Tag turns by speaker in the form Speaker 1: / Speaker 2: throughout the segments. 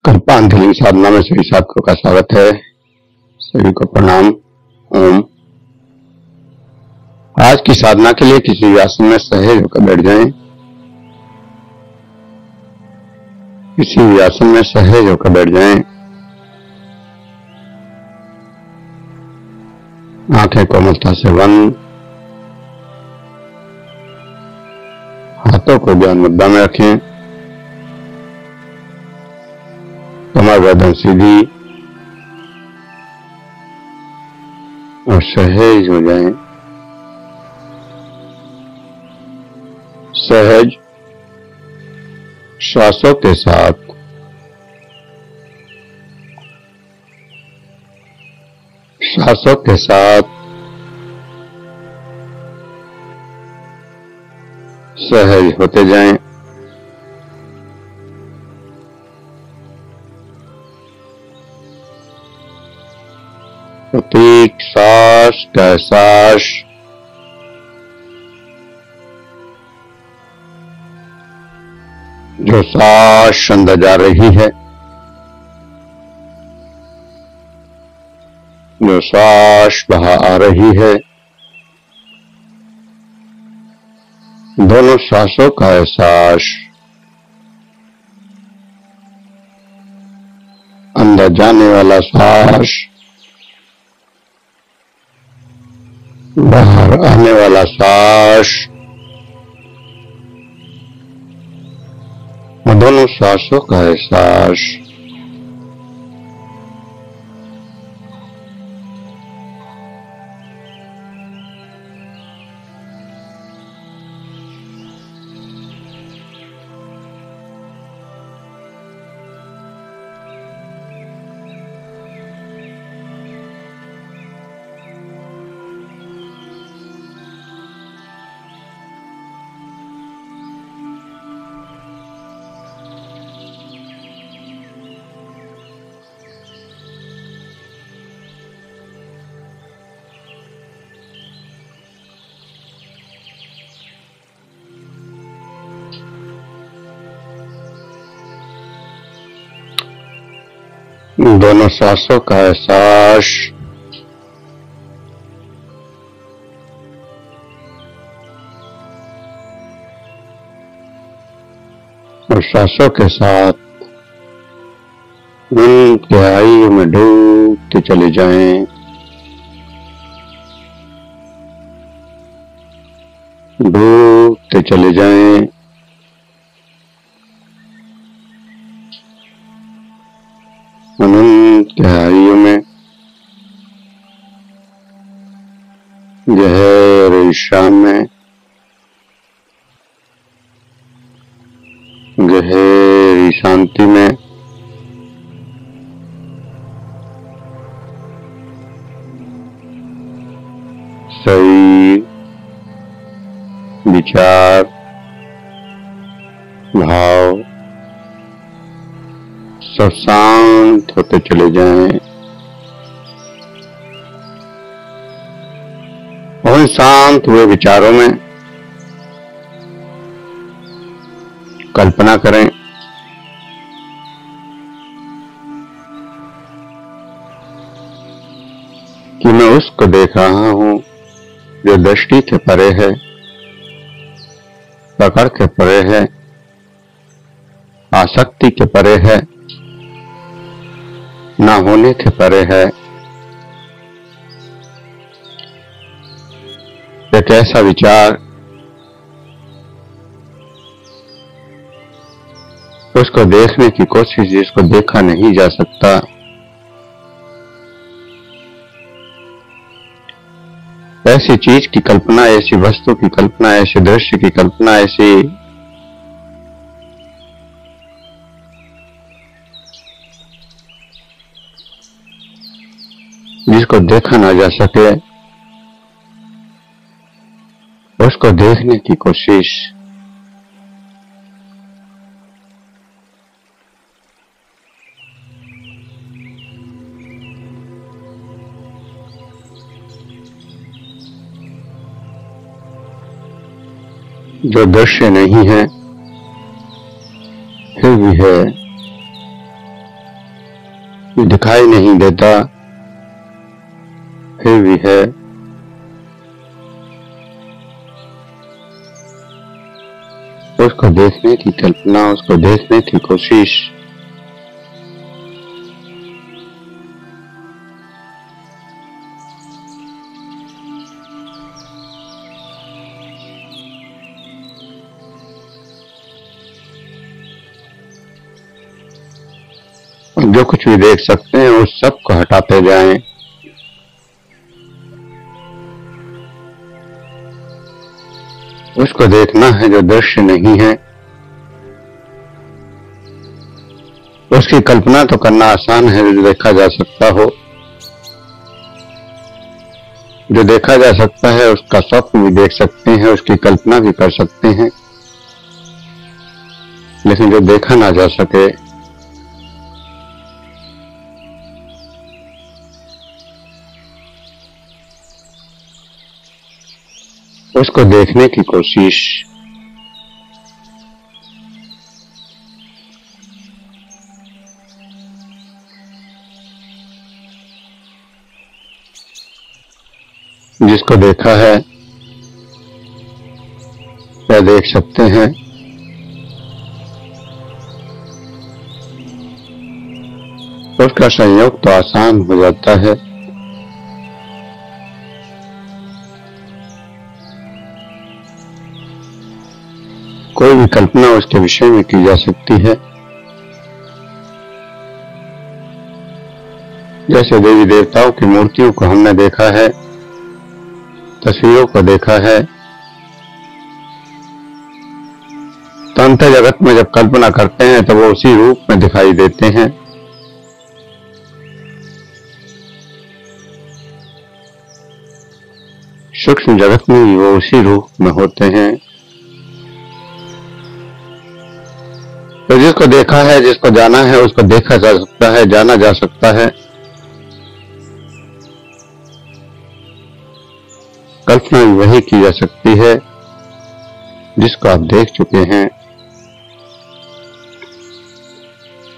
Speaker 1: कल्पांजलि साधना में सभी साथियों का स्वागत है। सभी को प्रणाम। ओम। आज की साधना के लिए किसी आसन में सहज होकर बैठ जाएं। किसी भी आसन में सहज होकर बैठ जाएं। आंखें कोमलता से बंद, हाथों को ध्यान मुद्रा में रखें, कमर गर्दन सीधी और सहज हो जाएं। सहज श्वासों के साथ सहज होते जाएं। प्रत्येक सांस का एहसास जो सांस अंदर जा रही है, जो सांस बाहर आ रही है, दोनों सांसों का एहसास अंदर जाने वाला सांस, बाहर आने वाला सांस, दोनों सांसों का एहसास दोनों सांसों का एहसास और सांसों के साथ नींद के गहराइयों में डूबते चले जाएं। डूबते चले जाएं। अनंत गहराइयों में, गहरे शाम में, गहरी शांति में, शरीर, विचार, भाव सब शांत होते चले जाएं। और इन शांत हुए विचारों में कल्पना करें कि मैं उसको देख रहा हूं जो दृष्टि के परे है, पकड़ के परे है, आसक्ति के परे है, ना होने के परे है। एक ऐसा विचार उसको देखने की कोशिश जिसको देखा नहीं जा सकता। ऐसी चीज की कल्पना, ऐसी वस्तु की कल्पना, ऐसे दृश्य की कल्पना, ऐसी जिसको देखा ना जा सके, उसको देखने की कोशिश। जो दृश्य नहीं है फिर भी है, दिखाई नहीं देता फिर भी है। उसको देखने की कल्पना, उसको देखने की कोशिश। जो कुछ भी देख सकते हैं उस सब को हटाते जाएं। उसको देखना है जो दृश्य नहीं है। उसकी कल्पना तो करना आसान है जो देखा जा सकता हो। जो देखा जा सकता है उसका स्वप्न भी देख सकते हैं, उसकी कल्पना भी कर सकते हैं, लेकिन जो देखा ना जा सके उसको देखने की कोशिश। जिसको देखा है या देख सकते हैं, उसका संयोग तो आसान हो जाता है। कोई भी कल्पना उसके विषय में की जा सकती है। जैसे देवी देवताओं की मूर्तियों को हमने देखा है, तस्वीरों को देखा है, तो अंतर जगत में जब कल्पना करते हैं तो वो उसी रूप में दिखाई देते हैं। सूक्ष्म जगत में भी वो उसी रूप में होते हैं। तो जिसको देखा है, जिसको जाना है, उसको देखा जा सकता है, जाना जा सकता है। कल्पना भी वही की जा सकती है जिसको आप देख चुके हैं।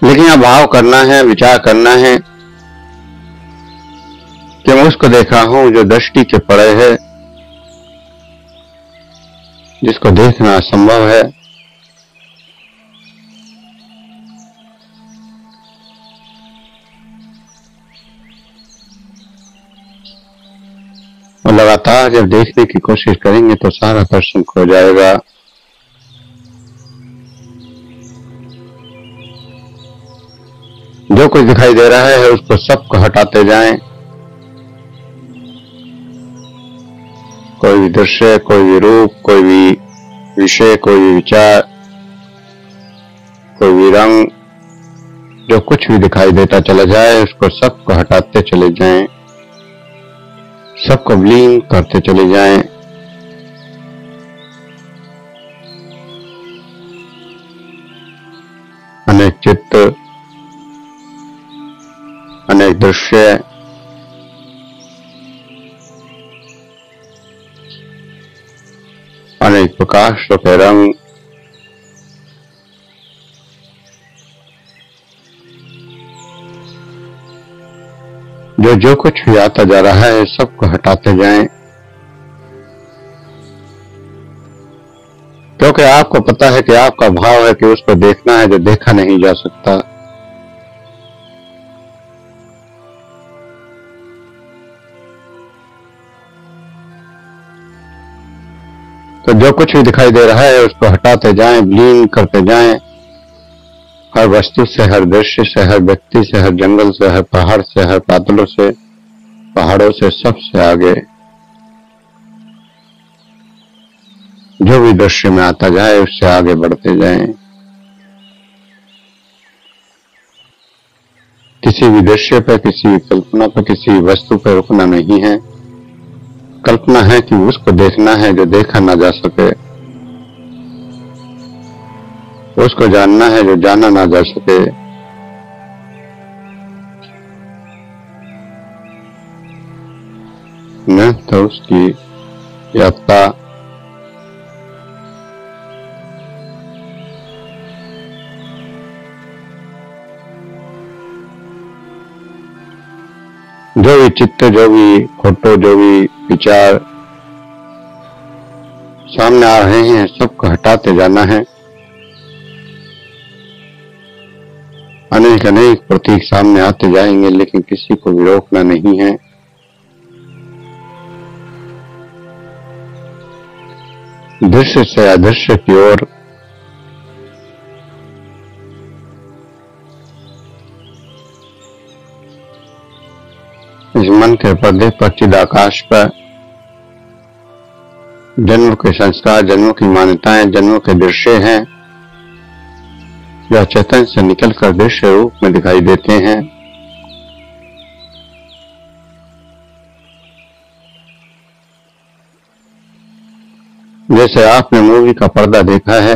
Speaker 1: लेकिन अब भाव करना है, विचार करना है कि मैं उसको देखा हूं जो दृष्टि के परे है, जिसको देखना असंभव है। और लगातार जब देखने की कोशिश करेंगे तो सारा दर्शन खो जाएगा। जो कुछ दिखाई दे रहा है उसको सबको हटाते जाएं। कोई भी दृश्य, कोई भी रूप, कोई भी विषय, कोई भी विचार, कोई भी रंग, जो कुछ भी दिखाई देता चला जाए उसको सबको हटाते चले जाएं, सबको विलीन करते चले जाएं। अनेक चित्र, अनेक दृश्य, अनेक प्रकाश के रंग, जो कुछ भी आता जा रहा है सबको हटाते जाएं। क्योंकि आपको पता है कि आपका भाव है कि उसको देखना है जो देखा नहीं जा सकता। तो जो कुछ भी दिखाई दे रहा है उसको हटाते जाएं, विलीन करते जाएं। हर वस्तु से, हर दृश्य से, हर व्यक्ति से, हर जंगल से, हर पहाड़ से, हर बादलों से, पहाड़ों से, सबसे आगे जो भी दृश्य में आता जाए उससे आगे बढ़ते जाएं। किसी भी दृश्य पर, किसी भी कल्पना पर, किसी भी वस्तु पर रुकना नहीं है। कल्पना है कि उसको देखना है जो देखा ना जा सके, उसको जानना है जो जाना ना जा सके। न तो उसकी यात्रा जो भी चित्र, जो भी फोटो, जो भी विचार सामने आ रहे हैं, सबको हटाते जाना है। अनेक अनेक प्रतीक सामने आते जाएंगे, लेकिन किसी को भी रोकना नहीं है। दृश्य से अदृश्य की ओर इस मन के पर्दे पर, चिदाकाश पर जन्मों के संस्कार, जन्मों की मान्यताएं, जन्मों के दृश्य हैं जो चेतन से निकलकर दृश्य रूप में दिखाई देते हैं। जैसे आपने मूवी का पर्दा देखा है,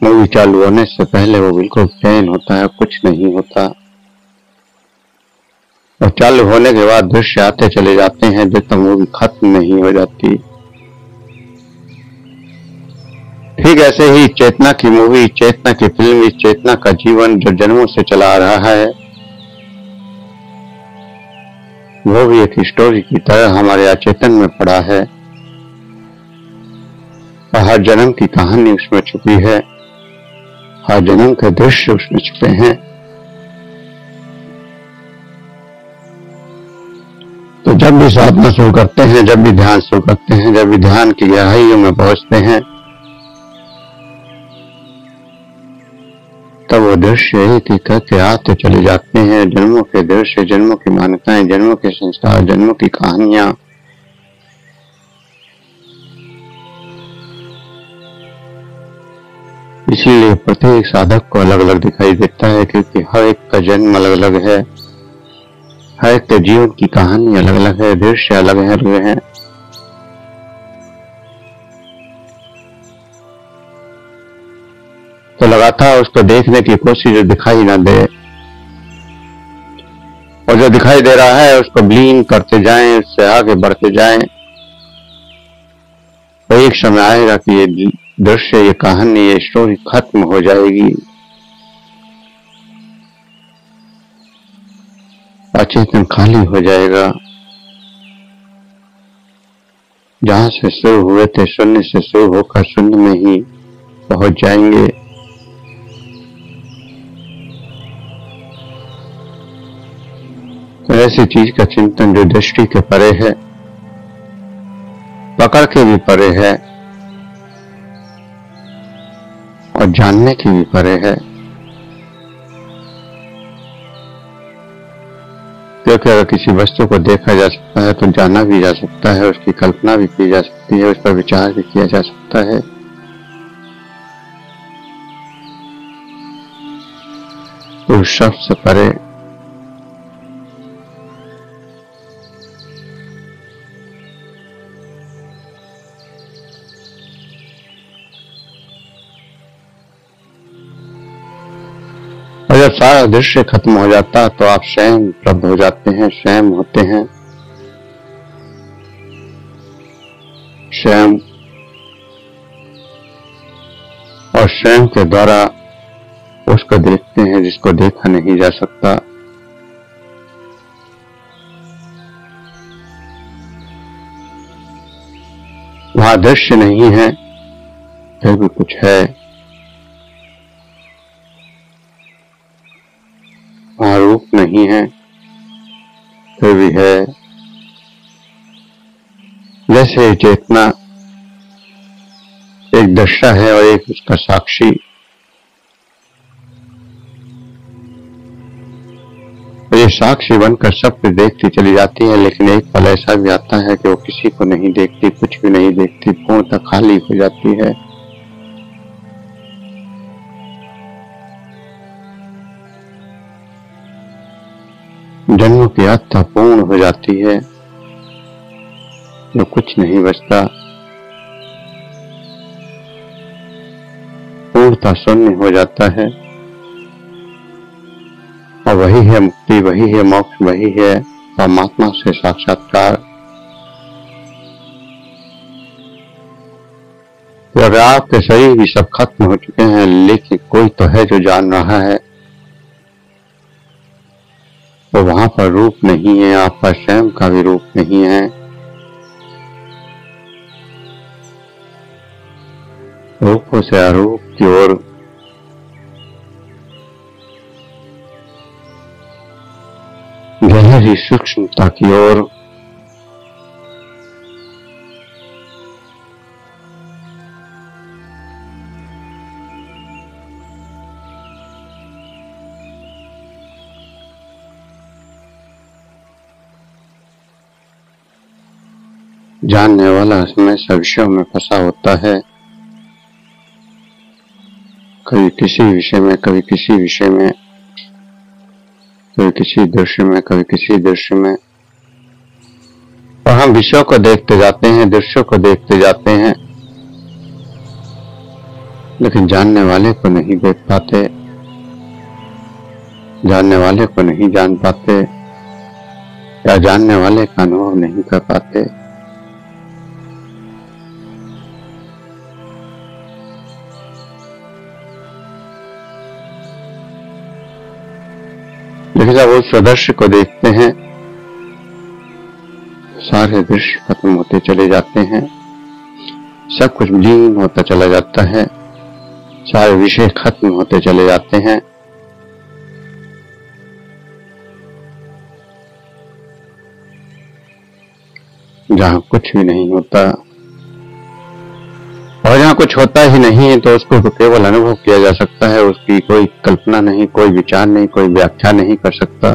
Speaker 1: मूवी चालू होने से पहले वो बिल्कुल प्लेन होता है, कुछ नहीं होता, और चालू होने के बाद दृश्य आते चले जाते हैं जब तक मूवी खत्म नहीं हो जाती। ठीक ऐसे ही चेतना की मूवी, चेतना की फिल्म, इस चेतना का जीवन जो जन्मों से चला आ रहा है, वो भी एक स्टोरी की तरह हमारे अचेतन में पड़ा है, और हर जन्म की कहानी उसमें छुपी है, हर जन्म के दृश्य उसमें छुपे हैं। तो जब भी साधना शुरू करते हैं, जब भी ध्यान शुरू करते हैं, जब भी ध्यान की गहराइयों में पहुंचते हैं, तब वो दृश्य एक एक करके आते चले जाते हैं। जन्मों के दृश्य, जन्मों की मान्यताएं, जन्मों के संस्कार, जन्मों की कहानियां। इसीलिए प्रत्येक साधक को अलग अलग दिखाई देता है, क्योंकि हर एक का जन्म अलग अलग है, हर एक के जीवन की कहानी अलग अलग है, दृश्य अलग है। तो लगातार उसको देखने की कोशिश, जो दिखाई ना दे, और जो दिखाई दे रहा है उसको ब्लीन करते जाएं, उससे आगे बढ़ते जाएं। तो एक समय आएगा कि ये दृश्य, ये कहानी, ये स्टोरी खत्म हो जाएगी, अचेतन खाली हो जाएगा। जहां से शुरू हुए थे, शून्य से शुरू होकर शून्य में ही पहुंच जाएंगे। तो ऐसी चीज का चिंतन जो दृष्टि के परे है, पकड़ के भी परे है, और जानने की भी परे है। क्योंकि अगर किसी वस्तु को देखा जा सकता है तो जाना भी जा सकता है, उसकी कल्पना भी की जा सकती है, उस पर विचार भी किया जा सकता है। तो उस शब्द से परे और जब सारा दृश्य खत्म हो जाता तो आप स्वयं प्रबुद्ध हो जाते हैं, स्वयं होते हैं, स्वयं, और स्वयं के द्वारा उसको देखते हैं जिसको देखा नहीं जा सकता। वहां दृश्य नहीं है, फिर भी कुछ है। वहां रूप नहीं है, फिर भी है। जैसे चेतना एक दृश्य है और एक उसका साक्षी। ये साक्षी बनकर सब कुछ देखती चली जाती है, लेकिन एक पल ऐसा भी आता है कि वो किसी को नहीं देखती, कुछ भी नहीं देखती, पूर्णतः खाली हो जाती है। जन्मों की यात्रा पूर्ण हो जाती है, जो कुछ नहीं बचता, पूर्णतः शून्य हो जाता है। और वही है मुक्ति, वही है मोक्ष, वही है परमात्मा से साक्षात्कार। तो अगर आपके शरीर भी सब खत्म हो चुके हैं, लेकिन कोई तो है जो जान रहा है, वो वहां पर रूप नहीं है, आपका स्वयं का भी रूप नहीं है। रूपों से अरूप की ओर गहरी सूक्ष्मता की ओर जानने वाला हमेशा विषयों में फंसा होता है, कभी किसी विषय में, कभी किसी विषय में, कभी किसी दृश्य में, कभी किसी दृश्य में। और हम विषयों को देखते जाते हैं, दृश्यों को देखते जाते हैं, लेकिन जानने वाले को नहीं देख पाते, जानने वाले को नहीं जान पाते, या जानने वाले का अनुभव नहीं कर पाते। लेकिन जब उस दृश्य को देखते हैं, सारे दृश्य खत्म होते चले जाते हैं, सब कुछ विलीन होता चला जाता है, सारे विषय खत्म होते चले जाते हैं। जहां कुछ भी नहीं होता, और जहां कुछ होता ही नहीं है, तो उसको तो केवल अनुभव किया जा सकता है, उसकी कोई कल्पना नहीं, कोई विचार नहीं, कोई व्याख्या नहीं कर सकता।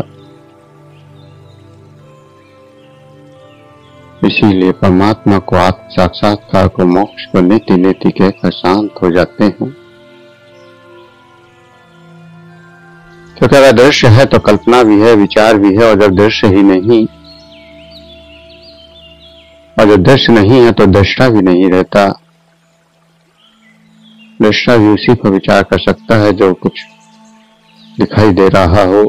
Speaker 1: इसीलिए परमात्मा को, आत्म साक्षात्कार को, मोक्ष को नीति नीति कहकर शांत हो जाते हैं। क्योंकि अगर दृश्य है तो कल्पना भी है, विचार भी है, और जब दृश्य ही नहीं, और जब दृश्य नहीं है तो दृष्टा भी नहीं रहता। दृष्टा भी उसी पर विचार कर सकता है जो कुछ दिखाई दे रहा हो।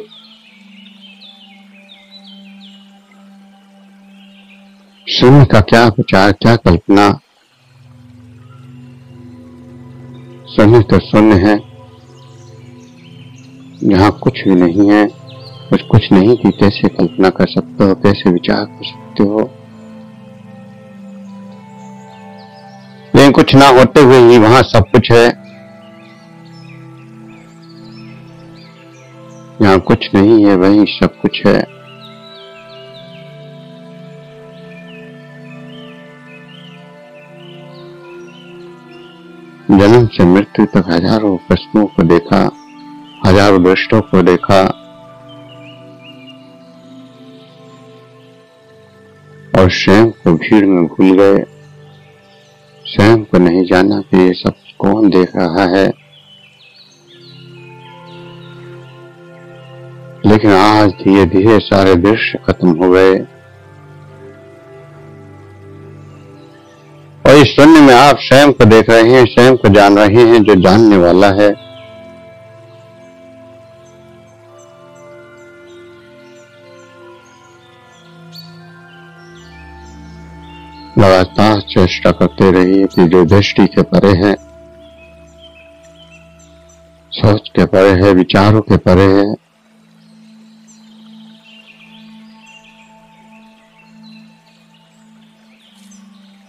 Speaker 1: शून्य का क्या विचार, क्या कल्पना। शून्य तो शून्य है, जहां कुछ भी नहीं है। कुछ नहीं की कैसे कल्पना कर सकते हो, कैसे विचार कर सकते हो। लेकिन कुछ ना होते हुए ही वहां सब कुछ है। यहाँ कुछ नहीं है, वहीं सब कुछ है। जन्म से मृत्यु तक हजारों प्रश्नों को देखा, हजारों दृष्टों को देखा, और स्वयं को भीड़ में भूल गए। स्वयं को नहीं जाना कि ये सब कौन देख रहा है। लेकिन आज धीरे धीरे सारे दृश्य खत्म हो गए, और इस शून्य में आप स्वयं को देख रहे हैं, स्वयं को जान रहे हैं, जो जानने वाला है। लगातार चेष्टा करते रहिए कि जो दृष्टि के परे है, सोच के परे है, विचारों के परे है,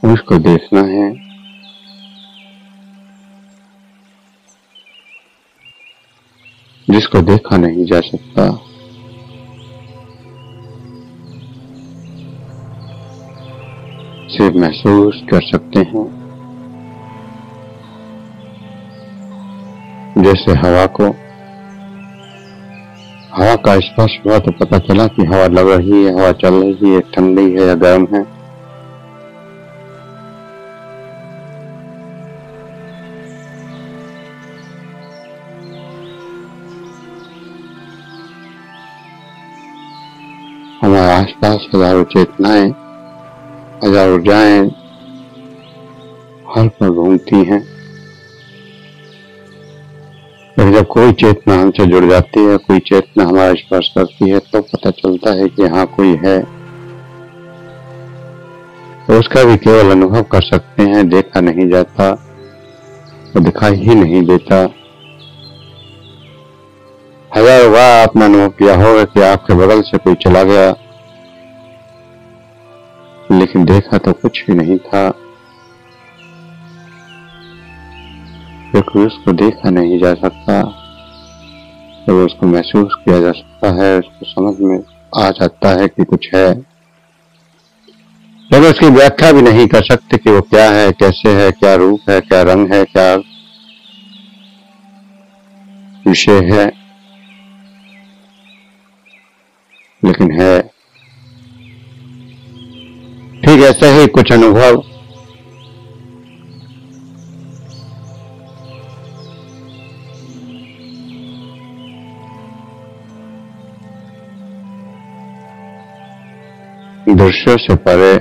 Speaker 1: उसको देखना है। जिसको देखा नहीं जा सकता। सिर्फ महसूस कर सकते हैं। जैसे हवा को, हवा का स्पर्श हुआ तो पता चला कि हवा लग रही है, हवा चल रही है, ठंडी है या गर्म है। हमारे आसपास हजारों चेतनाएं, हजारों ऊर्जाएं हर पर घूमती हैं। लेकिन जब कोई चेतना हमसे जुड़ जाती है, कोई चेतना हमारा स्पर्श करती है, तो पता चलता है कि हाँ कोई है। तो उसका भी केवल अनुभव कर सकते हैं, देखा नहीं जाता, वो दिखाई ही नहीं देता। हजारों बार आपने अनुभव किया होगा कि आपके बगल से कोई चला गया, लेकिन देखा तो कुछ भी नहीं था, क्योंकि उसको देखा नहीं जा सकता, तो उसको महसूस किया जा सकता है, उसको समझ में आ जाता है कि कुछ है, लेकिन उसकी व्याख्या भी नहीं कर सकते कि वो क्या है, कैसे है, क्या रूप है, क्या रंग है, क्या विषय है, लेकिन है। ठीक ऐसा ही कुछ अनुभव दृश्यों से परे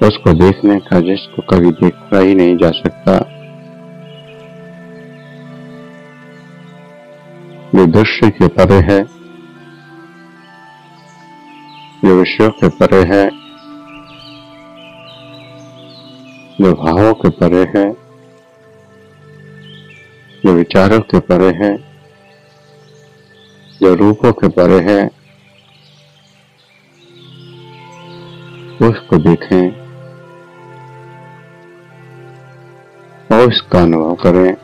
Speaker 1: उसको देखने का, जिसको कभी देखा ही नहीं जा सकता, जो दृश्य के परे है, जो विषयों के परे है, जो भावों के परे है, जो विचारों के परे है, जो रूपों के परे है, उसको देखें और उसका अनुभव करें।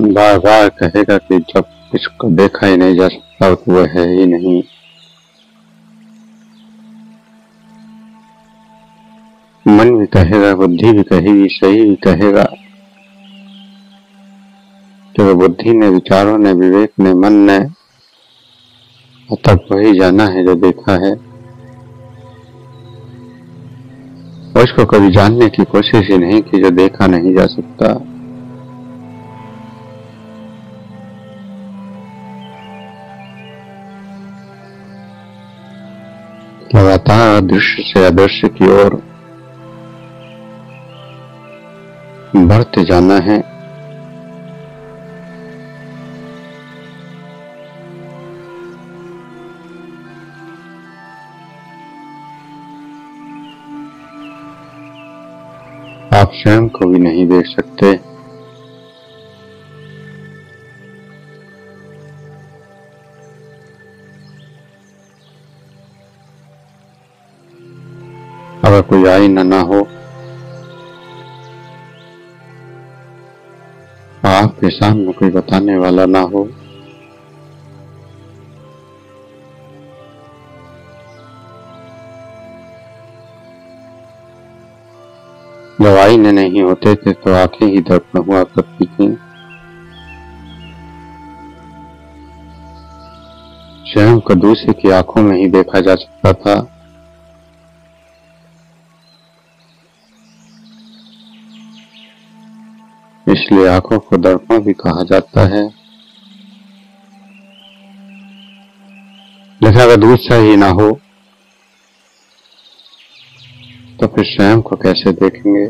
Speaker 1: बार बार कहेगा कि जब इसको देखा ही नहीं जा सकता तो वह है ही नहीं। मन भी कहेगा, बुद्धि भी कहेगी, सही भी कहेगा, तो बुद्धि ने, विचारों ने, विवेक ने, मन ने तब वही जाना है जो देखा है, और इसको कभी जानने की कोशिश ही नहीं की जो देखा नहीं जा सकता। लगातार दृश्य से अदृश्य की ओर बढ़ते जाना है। आप स्वयं को भी नहीं देख सकते, अगर कोई आईना ना हो, आपके सामने कोई बताने वाला ना हो, जब आईने नहीं होते थे तो आंखें ही दर्पण हुआ करती थी। स्वयं को दूसरे की आंखों में ही देखा जा सकता था। इसलिए आंखों को दर्पण भी कहा जाता है। लेकिन अगर दूसरा ही ना हो तो फिर स्वयं को कैसे देखेंगे?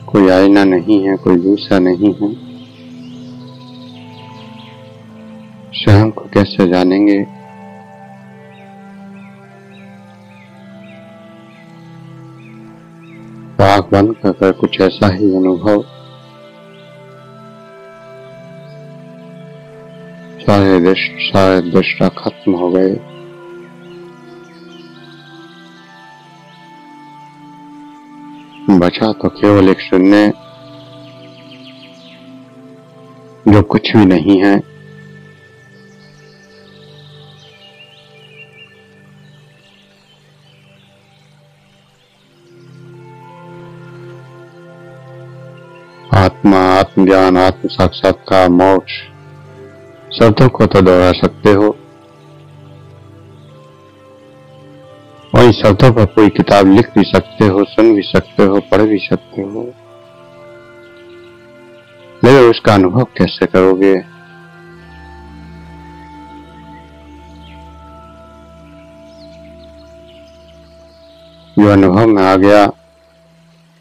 Speaker 1: कोई आईना नहीं है, कोई दूसरा नहीं है, स्वयं को कैसे जानेंगे? आंख बंद कर कुछ ऐसा ही अनुभव, सारे दृष्टा खत्म हो गए। बचा तो केवल एक शून्य, जो कुछ भी नहीं है। आत्मा, आत्मज्ञान, आत्म साक्षात्कार, मोक्ष शब्दों को तो दोहरा सकते हो, वही शब्दों पर कोई किताब लिख भी सकते हो, सुन भी सकते हो, पढ़ भी सकते हो, लेकिन उसका अनुभव कैसे करोगे? जो अनुभव में आ गया,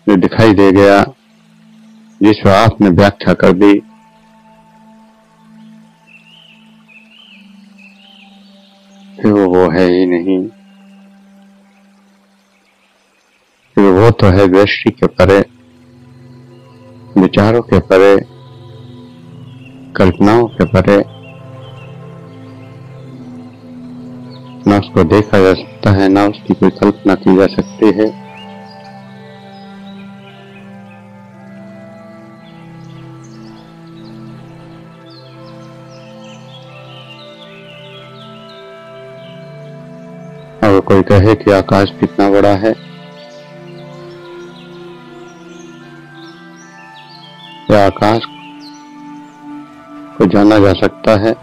Speaker 1: जो दिखाई दे गया, जिसको आपने व्याख्या कर दी, फिर वो है ही नहीं। फिर वो तो है दृष्टि के परे, विचारों के परे, कल्पनाओं के परे। न उसको देखा जा सकता है, न उसकी कोई कल्पना की जा सकती है। अगर कोई कहे कि आकाश कितना बड़ा है, या आकाश को जाना जा सकता है,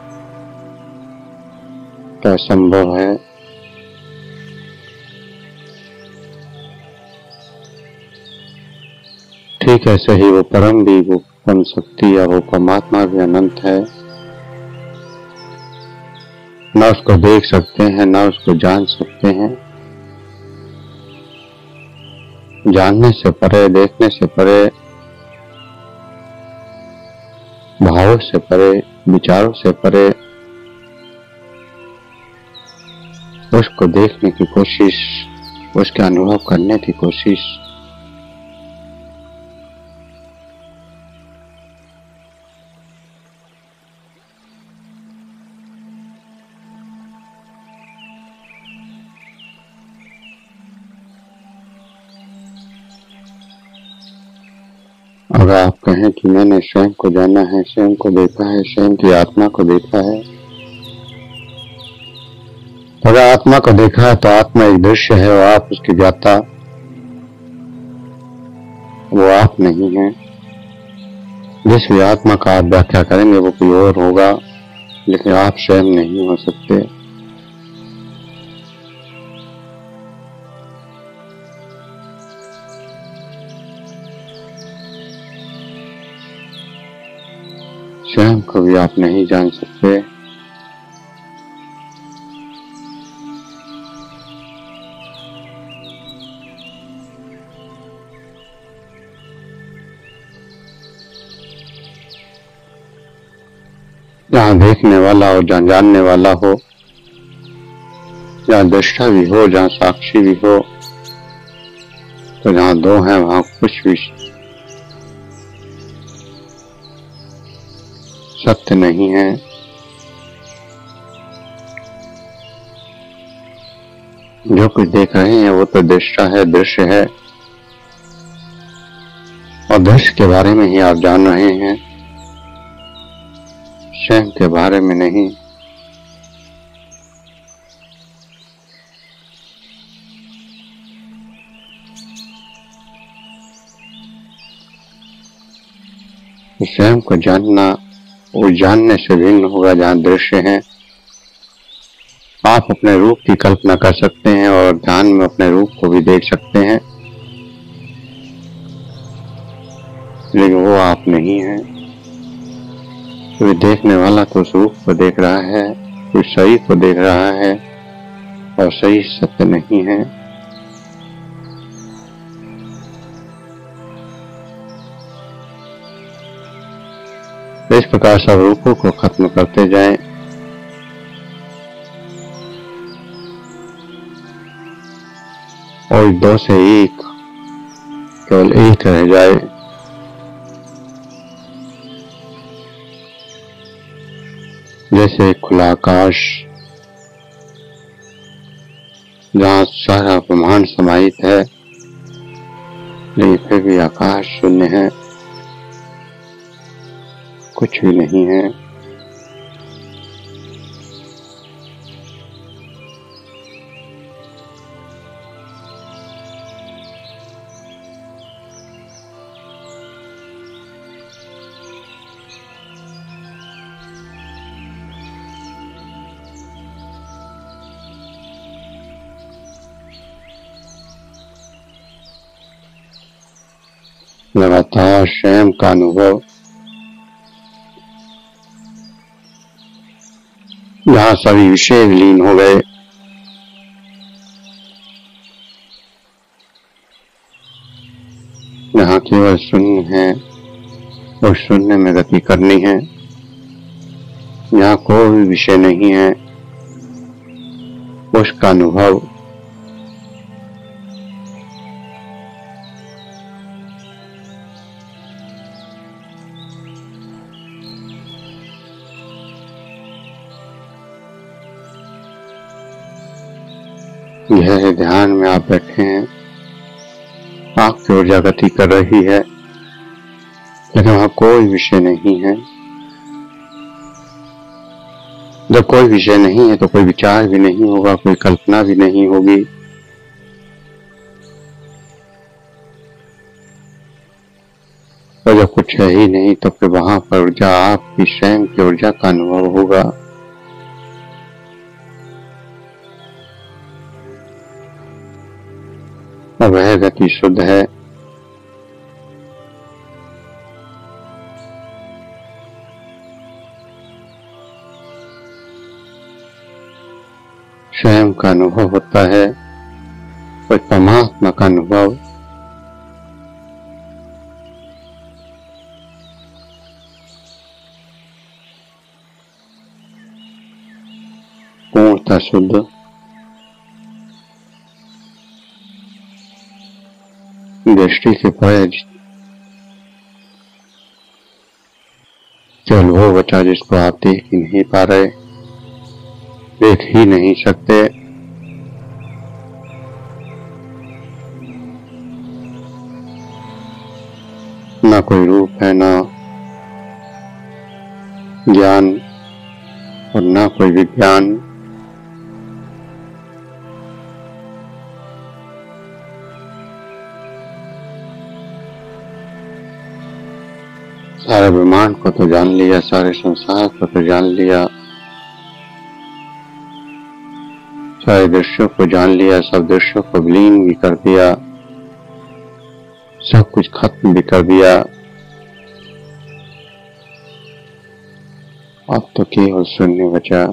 Speaker 1: क्या संभव है? ठीक ऐसे ही वो परम भी, वो परम शक्ति या वो परमात्मा भी अनंत है। न उसको देख सकते हैं, न उसको जान सकते हैं। जानने से परे, देखने से परे, भावों से परे, विचारों से परे, उसको देखने की कोशिश, उसके अनुभव करने की कोशिश। अगर आप कहें कि मैंने स्वयं को जाना है, स्वयं को देखा है, स्वयं की आत्मा को देखा है, अगर आत्मा को देखा है तो आत्मा एक दृश्य है और आप उसकी ज्ञाता, वो आप नहीं है। जिस भी आत्मा का आप व्याख्या करेंगे वो कोई और होगा, लेकिन आप स्वयं नहीं हो सकते। स्वयं को भी आप नहीं जान सकते। जहाँ देखने वाला हो, जहाँ जानने वाला हो, जहाँ दृष्टा भी हो, जहाँ साक्षी भी हो, तो जहाँ दो हैं वहाँ कुछ भी सत्य नहीं है। जो कुछ देख रहे हैं वो तो दृष्टा है, दृश्य है, और दृश्य के बारे में ही आप जान रहे हैं, स्वयं के बारे में नहीं। स्वयं को जानना वो जानने से भिन्न होगा। जहाँ दृश्य है, आप अपने रूप की कल्पना कर सकते हैं और ध्यान में अपने रूप को भी देख सकते हैं, लेकिन वो आप नहीं है। कोई देखने वाला तो उस रूप को देख रहा है, कोई शरीर को देख रहा है, और शरीर सत्य नहीं है। इस प्रकार सब रूपों को खत्म करते जाएं, और दो से एक केवल एक रह जाए। जैसे खुला आकाश, जहाँ सारा ब्रह्मांड समाहित है, लेकिन फिर भी आकाश शून्य है, कुछ भी नहीं है। लगातार स्वयं का अनुभव, जहाँ सभी विषय विलीन हो गए, जहाँ केवल शून्य है और शून्य में गति करनी है। जहाँ कोई विषय नहीं है उसका अनुभव यह ध्यान में आप बैठे हैं, आपकी ऊर्जा गति कर रही है, लेकिन वहां कोई विषय नहीं है। जब कोई विषय नहीं है तो कोई विचार भी नहीं होगा, कोई कल्पना भी नहीं होगी। और जब कुछ है ही नहीं तो फिर वहां पर ऊर्जा आपकी स्वयं की ऊर्जा का अनुभव होगा। और वह गति शुद्ध है। स्वयं का अनुभव होता है और परमात्मा का अनुभव पूर्णतः शुद्ध, दृष्टि के परे केवल वो बचा जिसको आप देख ही नहीं पा रहे, देख ही नहीं सकते। ना कोई रूप है, ना ज्ञान और ना कोई विज्ञान। सारे ब्रह्मांड को तो जान लिया, सारे संसार को तो जान लिया, सारे दृश्यों को जान लिया, सब दृश्यों को विलीन भी कर दिया, सब कुछ खत्म भी कर दिया। अब तो केवल शून्य बचा।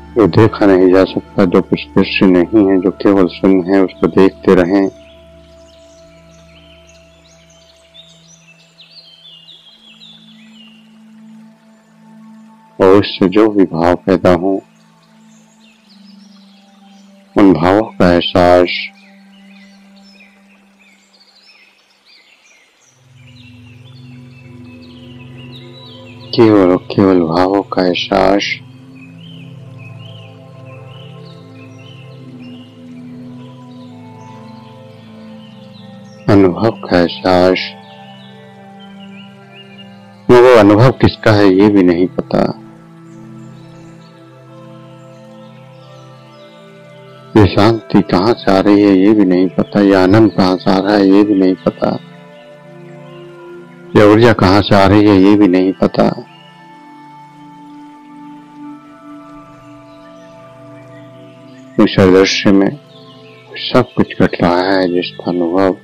Speaker 1: जो देखा नहीं जा सकता, जो कुछ दृश्य नहीं है, जो केवल शून्य है, उसको देखते रहें। और उससे जो भी भाव पैदा हो, उन भावों का एहसास केवल और केवल भावों का एहसास अनुभव का एहसास। वो अनुभव किसका है ये भी नहीं पता। ये शांति कहाँ से आ रही है ये भी नहीं पता, ये आनंद कहाँ से आ रहा है ये भी नहीं पता, ये ऊर्जा कहाँ से आ रही है ये भी नहीं पता। इस दृश्य में सब कुछ घट रहा है, जिसका अनुभव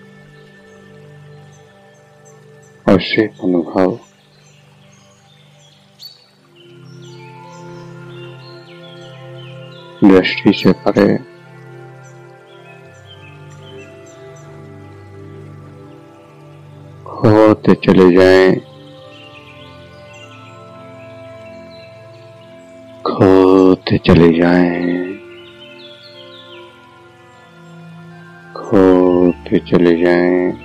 Speaker 1: और सिर्फ अनुभव दृष्टि से परे। खोते चले जाएं, खोते चले जाएं, खोते चले जाएं।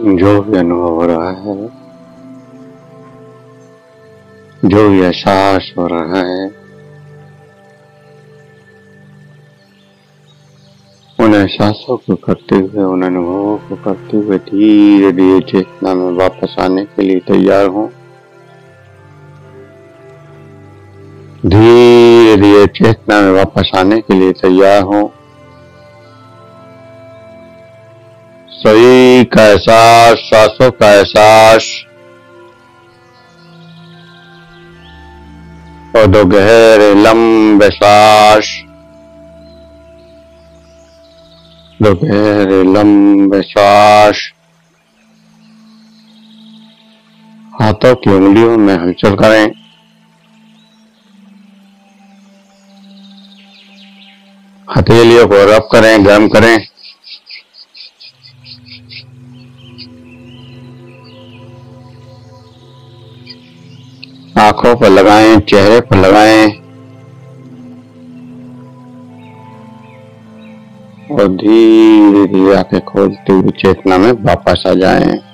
Speaker 1: जो भी अनुभव हो रहा है, जो भी एहसास हो रहा है, उन एहसासों को करते हुए, उन अनुभवों को करते हुए धीरे धीरे चेतना में वापस आने के लिए तैयार हूं। धीरे धीरे चेतना में वापस आने के लिए तैयार हूं। शरीर का एहसास, सांसों का एहसास और दो गहरे लंबे सांस, दो गहरे लंबे सांस। हाथों की उंगलियों में हलचल करें। हथेलियों को रब करें, गर्म करें। आंखों पर लगाएं, चेहरे पर लगाएं और धीरे धीरे आंखें खोलते हुए चेतना में वापस आ जाएं।